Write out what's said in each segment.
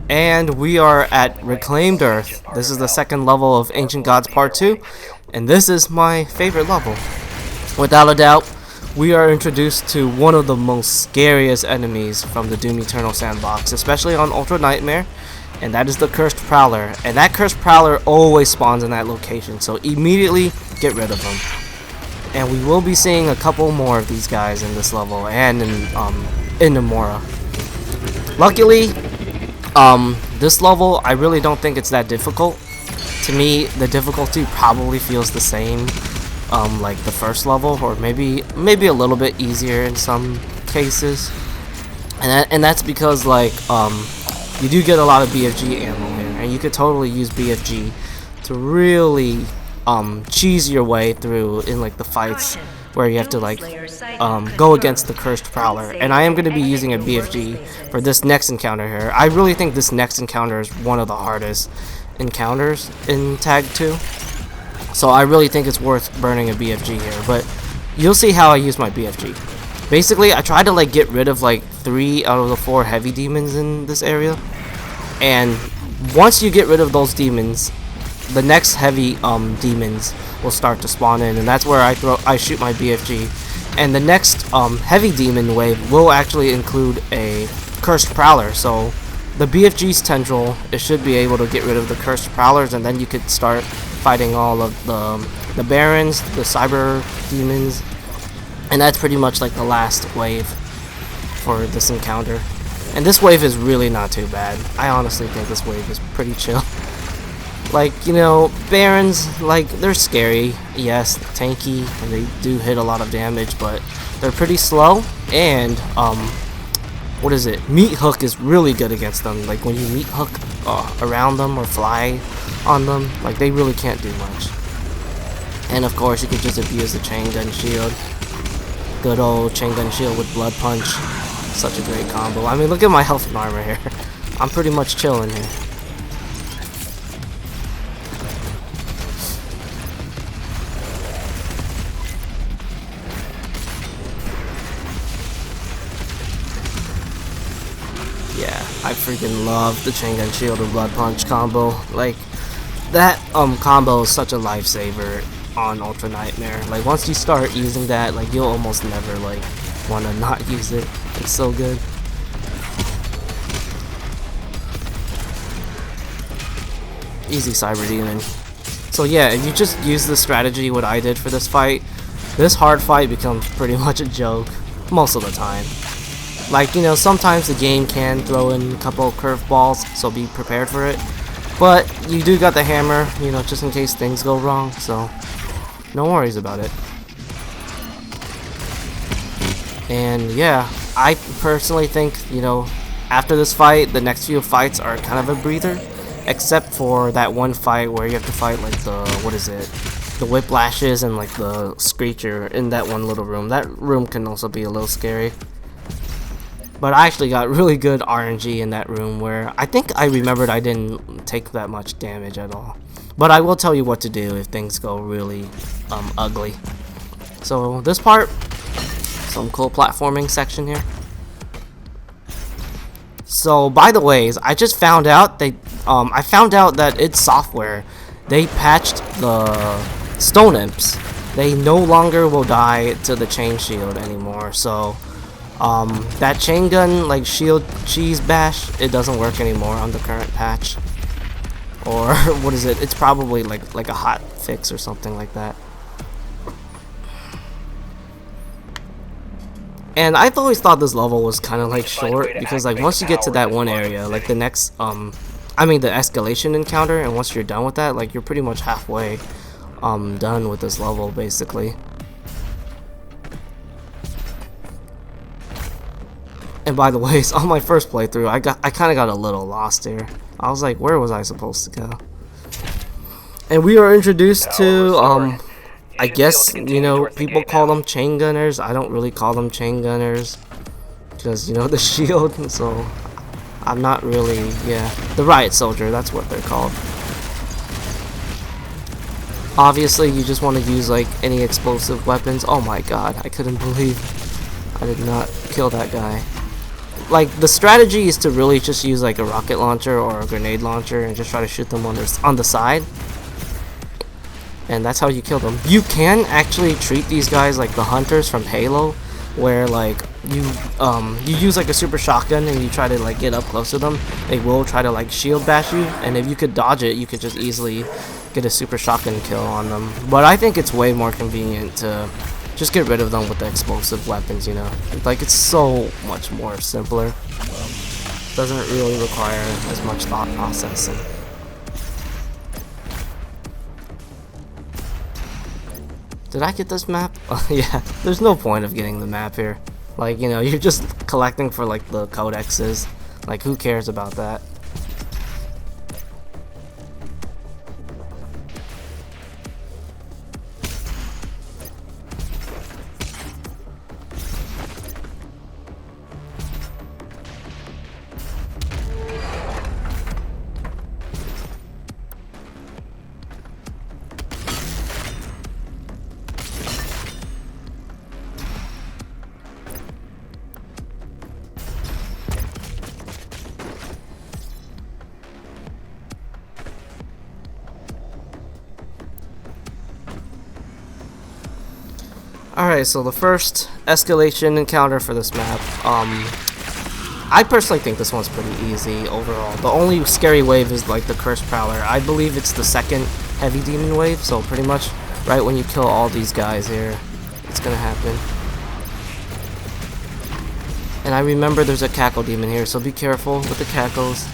And we are at Reclaimed Earth. This is the second level of Ancient Gods Part 2, and this is my favorite level. Without a doubt, we are introduced to one of the most scariest enemies from the Doom Eternal sandbox, especially on Ultra Nightmare, and that is the Cursed Prowler. And that Cursed Prowler always spawns in that location, so immediately get rid of him. And we will be seeing a couple more of these guys in this level and in Namora. Luckily, this level, I really don't think it's that difficult. To me, the difficulty probably feels the same, like the first level, or maybe a little bit easier in some cases. And that's because, like, you do get a lot of BFG ammo here, and you could totally use BFG to really cheese your way through in like the fights where you have to like go against the Cursed Prowler. And I am going to be using a BFG for this next encounter here. I really think this next encounter is one of the hardest encounters in Tag 2, so I really think it's worth burning a BFG here. But you'll see how I use my BFG. Basically, I try to like get rid of like 3 out of the 4 heavy demons in this area, and once you get rid of those demons, the next heavy demons will start to spawn in, and that's where I shoot my BFG. And the next heavy demon wave will actually include a Cursed Prowler, so the BFG's tendril, it should be able to get rid of the Cursed Prowlers, and then you could start fighting all of the Barons, the Cyber Demons, and that's pretty much like the last wave for this encounter. And this wave is really not too bad. I honestly think this wave is pretty chill. Like, you know, Barons, like, they're scary, yes, tanky, and they do hit a lot of damage, but they're pretty slow, and, what is it? Meat Hook is really good against them. Like, when you Meat Hook around them or fly on them, like, they really can't do much. And, of course, you could just abuse the Chaingun Shield. Good old Chaingun Shield with Blood Punch. Such a great combo. I mean, look at my health and armor here. I'm pretty much chilling here. Yeah, I freaking love the Chaingun Shield and Blood Punch combo. Like, that combo is such a lifesaver on Ultra Nightmare. Like, once you start using that, like, you'll almost never, like, want to not use it. It's so good. Easy Cyber Demon. So yeah, if you just use the strategy what I did for this fight, this hard fight becomes pretty much a joke most of the time. Like, you know, sometimes the game can throw in a couple of curveballs, so be prepared for it. But you do got the hammer, you know, just in case things go wrong, so no worries about it. And yeah, I personally think, you know, after this fight, the next few fights are kind of a breather. Except for that one fight where you have to fight like the, what is it? The Whiplashes and like the Screecher in that one little room. That room can also be a little scary. But I actually got really good RNG in that room where I think I remembered I didn't take that much damage at all. But I will tell you what to do if things go really ugly. So this part, some cool platforming section here. So by the ways, I just found out I found out that id Software, they patched the Stone Imps. They no longer will die to the chain shield anymore. So that chain gun like shield cheese bash, it doesn't work anymore on the current patch. Or what is it? It's probably like a hot fix or something like that. And I've always thought this level was kind of like short because like once you get to that one area, like the next I mean the escalation encounter, and once you're done with that, like you're pretty much halfway done with this level basically. And by the way, on my first playthrough, I kind of got a little lost here. I was like, where was I supposed to go? And we are introduced to I guess, you know, people call them chain gunners. I don't really call them chain gunners because, you know, the shield, so I'm not really, yeah, the riot soldier, that's what they're called. Obviously, you just want to use like any explosive weapons. Oh my god, I couldn't believe I did not kill that guy. like the strategy is to really just use like a rocket launcher or a grenade launcher and just try to shoot them on the side, and that's how you kill them. You can actually treat these guys like the hunters from Halo, where like you use like a super shotgun and you try to like get up close to them. They will try to like shield bash you, and if you could dodge it, you could just easily get a super shotgun kill on them. But I think it's way more convenient to just get rid of them with the explosive weapons, you know. Like, it's so much more simpler. Doesn't really require as much thought processing. Did I get this map? Yeah, there's no point of getting the map here. Like, you know, you're just collecting for like the codexes. Like, who cares about that? Alright, so the first escalation encounter for this map, I personally think this one's pretty easy overall. The only scary wave is like the Cursed Prowler. I believe it's the second heavy demon wave, so pretty much right when you kill all these guys here, it's gonna happen. And I remember there's a cackle demon here, so be careful with the cackles.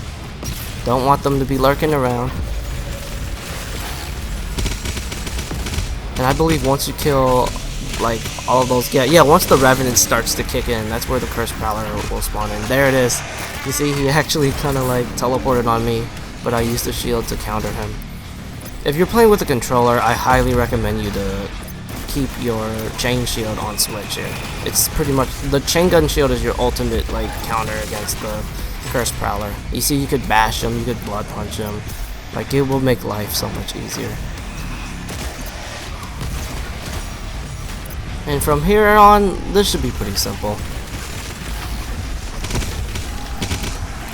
Don't want them to be lurking around. And I believe once you kill like all of those, yeah, once the Revenant starts to kick in, that's where the Cursed Prowler will spawn in. There it is. You see, he actually kind of like teleported on me, but I used the shield to counter him. If you're playing with a controller, I highly recommend you to keep your chain shield on switch here. It's pretty much, the Chaingun shield is your ultimate like counter against the Cursed Prowler. You see, you could bash him, you could blood punch him. Like, it will make life so much easier. And from here on, this should be pretty simple.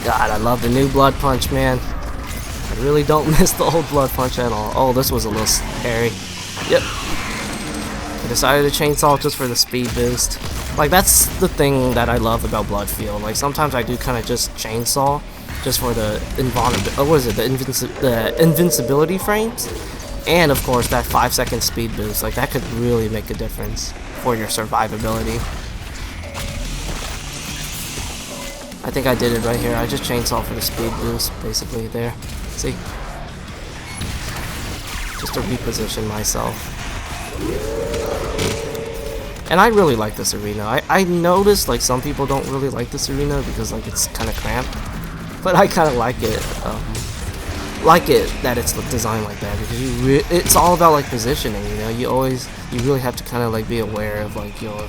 God, I love the new blood punch, man. I really don't miss the old blood punch at all. Oh, this was a little hairy. Yep. I decided to chainsaw just for the speed boost. Like, that's the thing that I love about Bloodfield. Like, sometimes I do kind of just chainsaw just for the the invincibility frames. And of course that 5-second speed boost, like that could really make a difference for your survivability. I think I did it right here. I just chainsaw for the speed boost, basically there. See? Just to reposition myself. And I really like this arena. I noticed like some people don't really like this arena because like it's kind of cramped. But I kind of like it. That it's designed like that, because it's all about like positioning, you know. You really have to kind of like be aware of like your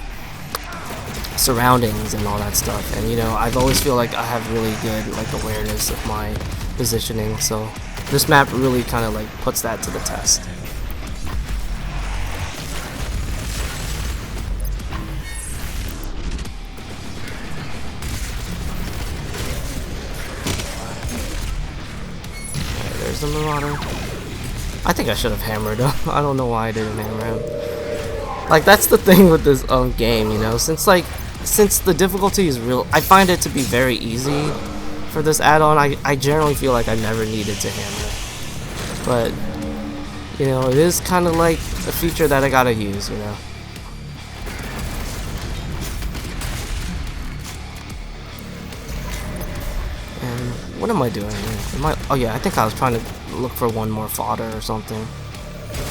surroundings and all that stuff. And you know, I've always feel like I have really good like awareness of my positioning, so this map really kind of like puts that to the test. The Marauder. I think I should have hammered him. I don't know why I didn't hammer him. Like, that's the thing with this game, you know, since the difficulty is real, I find it to be very easy for this add-on. I generally feel like I never needed to hammer. But, you know, it is kind of like a feature that I gotta use, you know. What am I doing here? Oh yeah, I think I was trying to look for one more fodder or something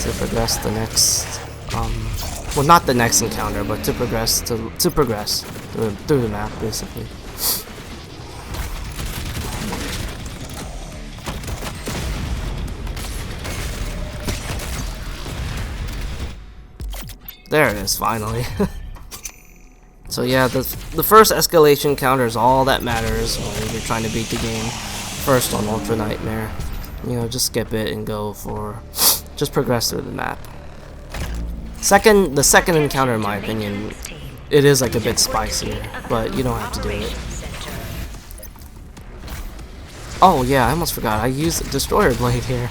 to progress the next, well, not the next encounter, but to progress through the map, basically. There it is, finally. So yeah, the first escalation counter is all that matters when you're trying to beat the game first on Ultra Nightmare. You know, just skip it and go for, just progress through the map. The second encounter, in my opinion, it is like a bit spicier, but you don't have to do it. Oh yeah, I almost forgot. I used Destroyer Blade here.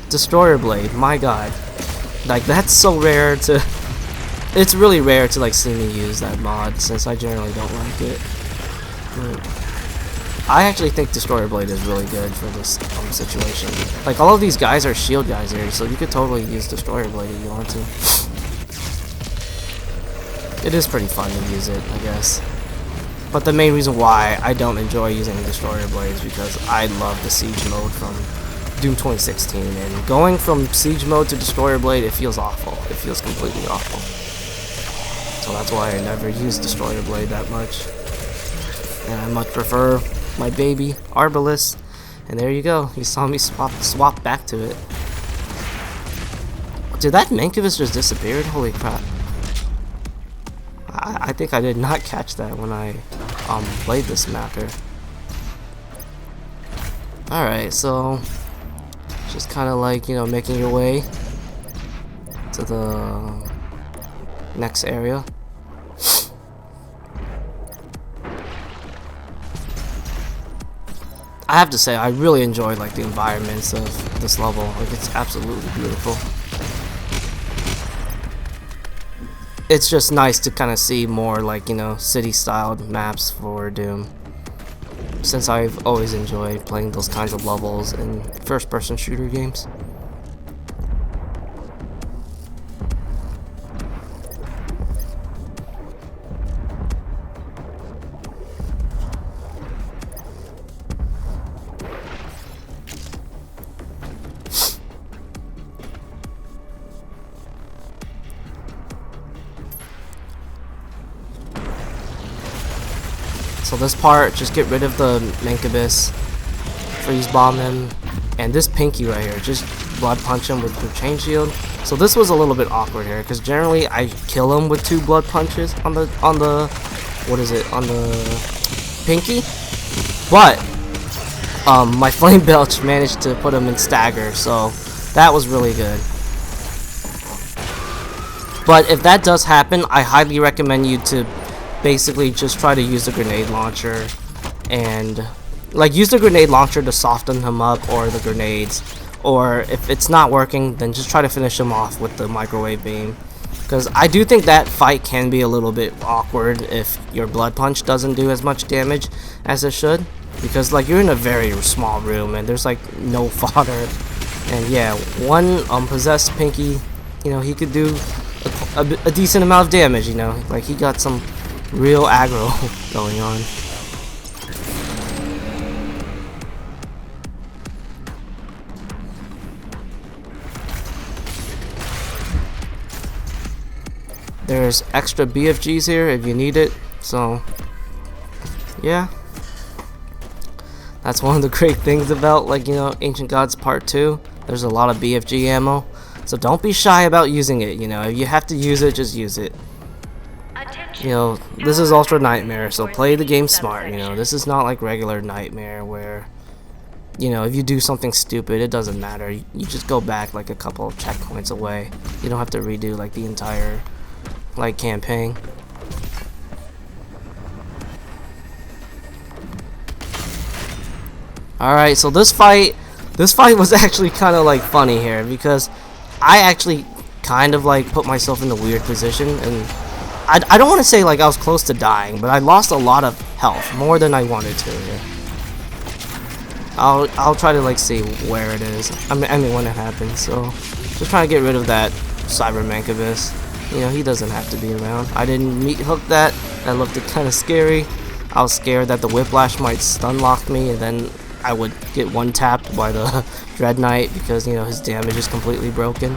Destroyer Blade, my god. Like, that's so rare to... It's really rare to, like, see me use that mod, since I generally don't like it. But I actually think Destroyer Blade is really good for this situation. Like, all of these guys are shield guys here, so you could totally use Destroyer Blade if you want to. It is pretty fun to use it, I guess. But the main reason why I don't enjoy using Destroyer Blade is because I love the Siege mode from Doom 2016, and going from Siege mode to Destroyer Blade, it feels awful. It feels completely awful. So that's why I never use Destroyer Blade that much. And I much prefer my baby Arbalest. And there you go. You saw me swap back to it. Did that Mancubus just disappeared? Holy crap. I think I did not catch that when I played this map here. Alright, so just kind of like, you know, making your way to the next area. I have to say, I really enjoyed like the environments of this level. Like, it's absolutely beautiful. It's just nice to kind of see more, like, you know, city-styled maps for Doom, since I've always enjoyed playing those kinds of levels in first-person shooter games. So this part, just get rid of the Mancubus, freeze bomb him, and this Pinky right here, just blood punch him with the chain shield. So this was a little bit awkward here, because generally I kill him with 2 blood punches on the what is it, on the Pinky, but my Flame Belch managed to put him in stagger, so that was really good. But if that does happen, I highly recommend you to basically just try to use the grenade launcher, and like use the grenade launcher to soften him up, or the grenades, or if it's not working, then just try to finish him off with the microwave beam, because I do think that fight can be a little bit awkward if your blood punch doesn't do as much damage as it should, because like you're in a very small room and there's like no fodder. And yeah, one possessed Pinky, you know, he could do a decent amount of damage, you know, like he got some real aggro going on. There's extra BFGs here if you need it, so yeah. That's one of the great things about, like, you know, Ancient Gods Part 2. There's a lot of BFG ammo, so don't be shy about using it, you know. If you have to use it, just use it. You know, this is Ultra Nightmare, so play the game smart, you know. This is not like regular Nightmare where, you know, if you do something stupid, it doesn't matter. You just go back like a couple of checkpoints away. You don't have to redo like the entire, like, campaign. Alright, so this fight was actually kind of like funny here, because I actually kind of like put myself in a weird position, and I don't want to say like I was close to dying, but I lost a lot of health, more than I wanted to here. I'll try to like see where it is. I mean when it happens. So just trying to get rid of that Cyber Mancubus. You know, he doesn't have to be around. I didn't meat hook that. That looked kind of scary. I was scared that the Whiplash might stun lock me, and then I would get one tapped by the Dread Knight, because, you know, his damage is completely broken.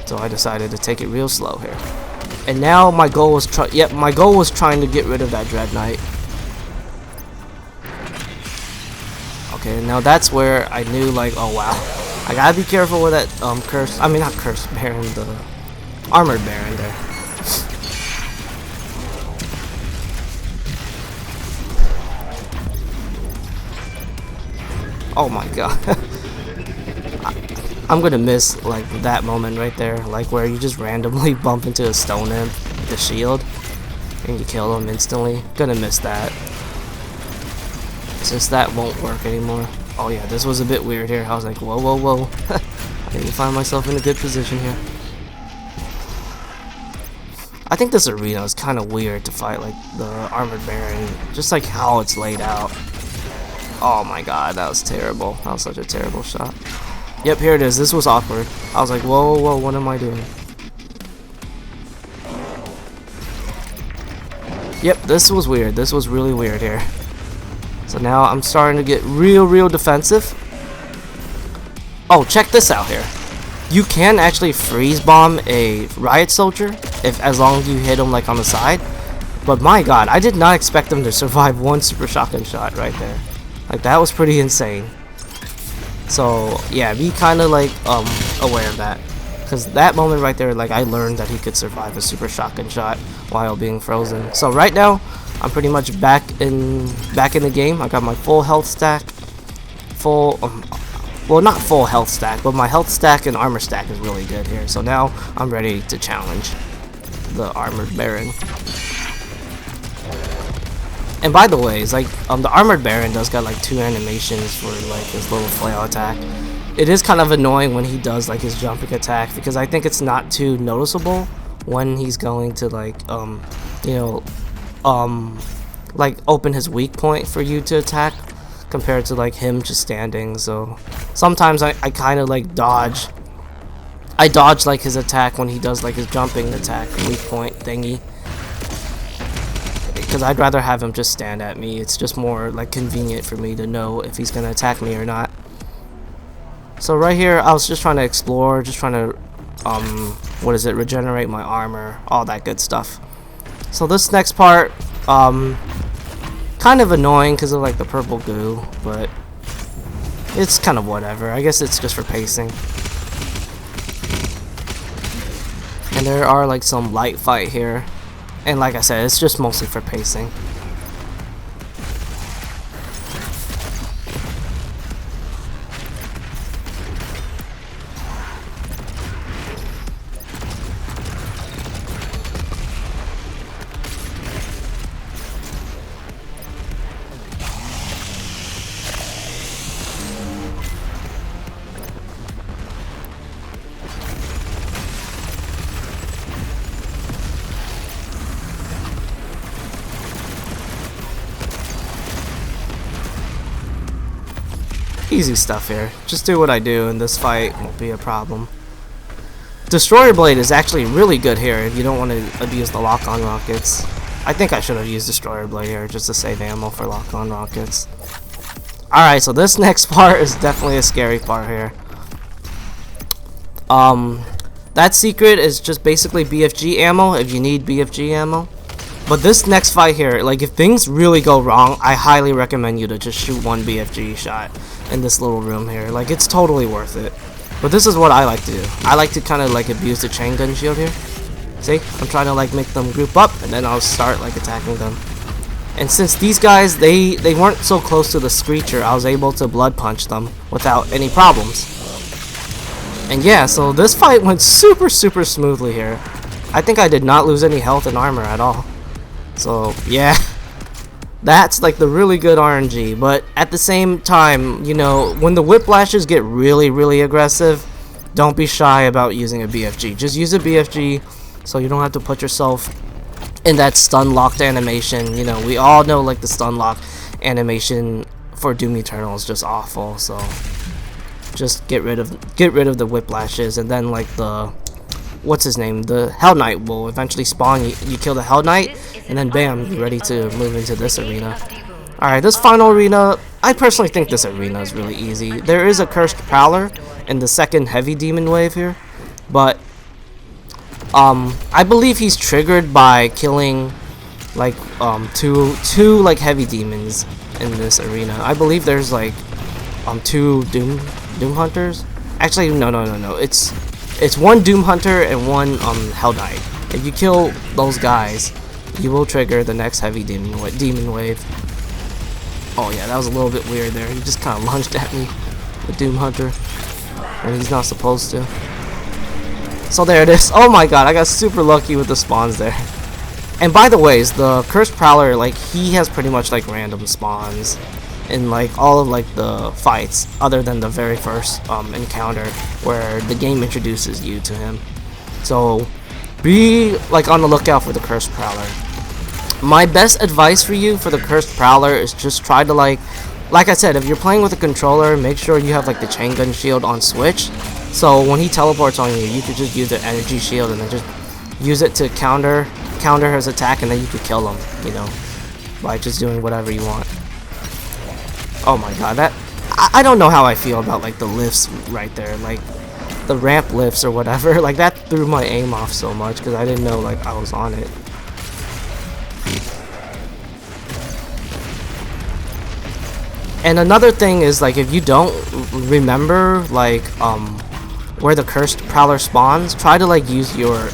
So I decided to take it real slow here. And now my goal was trying to get rid of that Dread Knight. Okay, now that's where I knew, like, oh wow, I gotta be careful with that Cursed Baron, the Armored Baron there. Oh my god. I'm gonna miss like that moment right there, like where you just randomly bump into a Stone Imp with the shield and you kill him instantly. Gonna miss that. since that won't work anymore. Oh yeah, this was a bit weird here. I was like, whoa, whoa, whoa. I didn't find myself in a good position here. I think this arena is kind of weird to fight like the Armored Baron, just like how it's laid out. Oh my god, that was terrible. That was such a terrible shot. Yep, here it is. This was awkward. I was like, whoa, whoa, whoa, what am I doing? Yep, this was weird. This was really weird here. So now I'm starting to get real defensive. Oh, check this out here. You can actually freeze bomb a riot soldier as long as you hit him like on the side. But my god, I did not expect him to survive one super shotgun shot right there. Like, that was pretty insane. So yeah, be kind of like aware of that, because that moment right there, like, I learned that he could survive a super shotgun shot while being frozen. So right now I'm pretty much back in the game. I got my full health stack, well, not full health stack, but my health stack and armor stack is really good here. So now I'm ready to challenge the Armored Baron. And by the way, it's like the Armored Baron does got like 2 animations for like his little flail attack. It is kind of annoying when he does like his jumping attack, because I think it's not too noticeable when he's going to like like open his weak point for you to attack, compared to like him just standing. So sometimes I kind of like dodge like his attack when he does like his jumping attack weak point thingy, because I'd rather have him just stand at me. It's just more like convenient for me to know if he's gonna attack me or not. So right here I was just trying to explore, just trying to regenerate my armor, all that good stuff. So this next part kind of annoying because of like the purple goo, but it's kind of whatever. I guess it's just for pacing. And there are like some light fight here, and like I said, it's just mostly for pacing. Easy stuff here. Just do what I do and this fight won't be a problem. Destroyer Blade is actually really good here if you don't want to abuse the lock-on rockets. I think I should have used Destroyer Blade here just to save ammo for lock-on rockets. Alright, so this next part is definitely a scary part here. That secret is just basically BFG ammo if you need BFG ammo. But this next fight here, like if things really go wrong, I highly recommend you to just shoot one BFG shot in this little room here. Like, it's totally worth it. But this is what I like to do. I like to kind of like abuse the Chaingun shield here. See, I'm trying to like make them group up, and then I'll start like attacking them. And since these guys, they weren't so close to the Screecher, I was able to blood punch them without any problems. And yeah, so this fight went super smoothly here. I think I did not lose any health and armor at all. So yeah, that's like the really good RNG. But at the same time, you know, when the whiplashes get really aggressive, don't be shy about using a BFG. Just use a BFG so you don't have to put yourself in that stun locked animation. You know, we all know like the stun lock animation for Doom Eternal is just awful. So just get rid of the whiplashes, and then like the what's his name, the Hell Knight will eventually spawn. You kill the Hell Knight, and then bam, you're ready to move into this arena. Alright, this final arena, I personally think this arena is really easy. There is a Cursed Prowler in the second heavy demon wave here, but I believe he's triggered by killing like two like heavy demons in this arena. I believe there's like 2 Doom Hunters. Actually, no. It's 1 Doom Hunter and 1 Hell Knight. If you kill those guys, you will trigger the next heavy demon wave. Oh yeah, that was a little bit weird there. He just kind of lunged at me, the Doom Hunter, and he's not supposed to. So there it is. Oh my god, I got super lucky with the spawns there. And by the way, the Cursed Prowler, like, he has pretty much like random spawns. in like all of like the fights, other than the very first encounter where the game introduces you to him. So be like on the lookout for the Cursed Prowler. My best advice for you for the Cursed Prowler is just try to like I said, if you're playing with a controller, make sure you have like the Chaingun shield on switch. So when he teleports on you, you could just use the energy shield and then just use it to counter his attack, and then you could kill him, you know, by just doing whatever you want. Oh my god, that I don't know how I feel about like the lifts right there, like the ramp lifts or whatever. Like that threw my aim off so much because I didn't know like I was on it. And another thing is, like, if you don't remember like where the Cursed Prowler spawns, try to like use your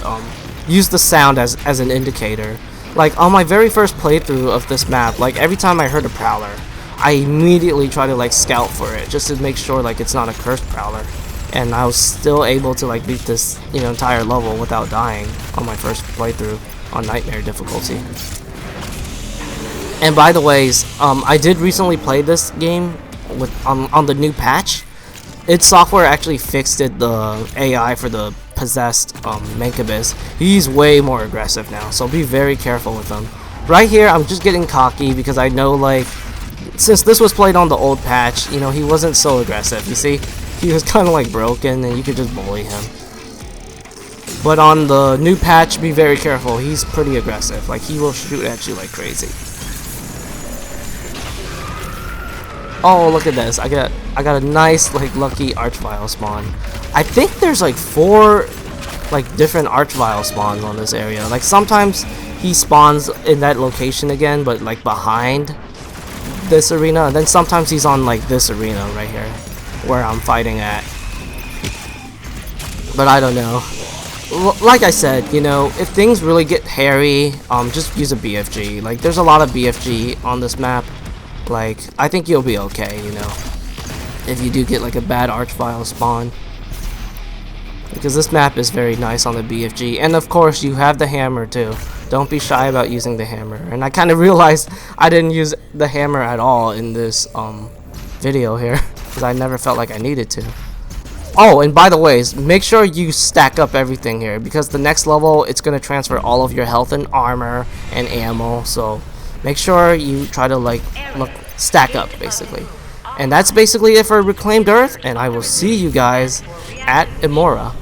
use the sound as an indicator. Like on my very first playthrough of this map, like every time I heard a Prowler, I immediately try to like scout for it just to make sure like it's not a Cursed Prowler. And I was still able to like beat this, you know, entire level without dying on my first playthrough on Nightmare difficulty. And by the ways, I did recently play this game with on the new patch. Its software actually fixed the AI for the possessed Mancubus. He's way more aggressive now, so be very careful with him. Right here, I'm just getting cocky because I know, like, since this was played on the old patch, you know, he wasn't so aggressive. You see, he was kind of like broken, and you could just bully him. But on the new patch, be very careful. He's pretty aggressive. Like, he will shoot at you like crazy. Oh, look at this. I got a nice like lucky Archvile spawn. I think there's like 4 like different Archvile spawns on this area. Like sometimes he spawns in that location again, but like behind this arena, and then sometimes he's on like this arena right here where I'm fighting at. But I don't know. Like I said, you know, if things really get hairy, just use a BFG. Like there's a lot of BFG on this map. Like, I think you'll be okay, you know, if you do get like a bad Archvile spawn, because this map is very nice on the BFG. And of course you have the hammer too. Don't be shy about using the hammer. And I kind of realized I didn't use the hammer at all in this video here, because I never felt like I needed to. Oh, and by the way, make sure you stack up everything here, because the next level it's going to transfer all of your health and armor and ammo, so make sure you try to like stack up basically. And that's basically it for Reclaimed Earth, and I will see you guys at Imora.